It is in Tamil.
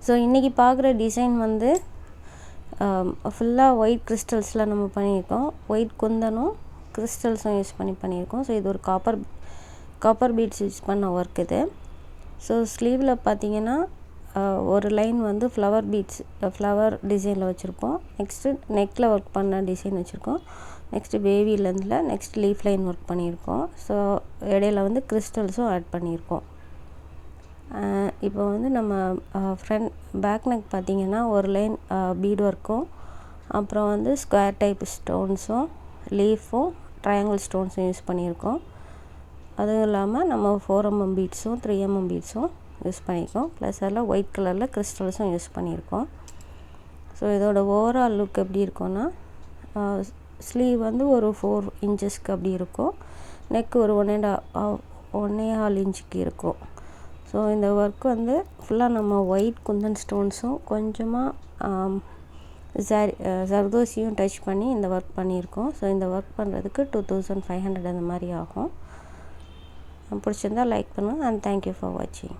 ஸோ இன்றைக்கி பார்க்குற டிசைன் வந்து ஃபுல்லாக ஒயிட் கிறிஸ்டல்ஸில் நம்ம பண்ணியிருக்கோம். ஒயிட் குந்தனும் கிறிஸ்டல்ஸும் யூஸ் பண்ணியிருக்கோம். ஸோ இது ஒரு காப்பர் பீட்ஸ் யூஸ் பண்ண ஒர்க் இது. ஸோ ஸ்லீவில் பார்த்தீங்கன்னா ஒரு லைன் வந்து ஃப்ளவர் டிசைனில் வச்சுருக்கோம். நெக்ஸ்ட்டு நெக்கில் ஒர்க் பண்ண டிசைன் வச்சுருக்கோம். நெக்ஸ்ட்டு பேபி லென்த்தில் நெக்ஸ்ட் லீஃப் லைன் ஒர்க் பண்ணியிருக்கோம். ஸோ இடையில வந்து கிறிஸ்டல்ஸும் ஆட் பண்ணியிருக்கோம். இப்போ வந்து நம்ம பேக் நெக் பார்த்திங்கன்னா ஒரு லைன் பீட் ஒர்க்கும் அப்புறம் வந்து ஸ்கொயர் டைப் ஸ்டோன்ஸும் லீஃபும் ட்ரையாங்கிள் ஸ்டோன்ஸும் யூஸ் பண்ணியிருக்கோம். அதுவும் இல்லாமல் நம்ம 4mm பீட்ஸும் 3mm பீட்ஸும் யூஸ் பண்ணியிருக்கோம். ப்ளஸ் அதில் ஒயிட் கலரில் கிறிஸ்டல்ஸும் யூஸ் பண்ணியிருக்கோம். ஸோ இதோட ஓவரால் லுக் எப்படி இருக்கும்னா ஸ்லீவ் வந்து ஒரு 4 இன்ச்சஸ்க்கு அப்படி இருக்கும். நெக் ஒரு 1.5 இன்ச்சுக்கு இருக்கும். ஸோ இந்த ஒர்க் வந்து ஃபுல்லாக நம்ம ஒயிட் குந்தன் ஸ்டோன்ஸும் கொஞ்சமாக ஜர்தோசியும் டச் பண்ணி இந்த ஒர்க் பண்ணியிருக்கோம். ஸோ இந்த ஒர்க் பண்ணுறதுக்கு 2500 அந்த மாதிரி ஆகும். பிடிச்சிருந்தால் லைக் பண்ணுங்கள். அண்ட் தேங்க்யூ ஃபார் வாட்சிங்.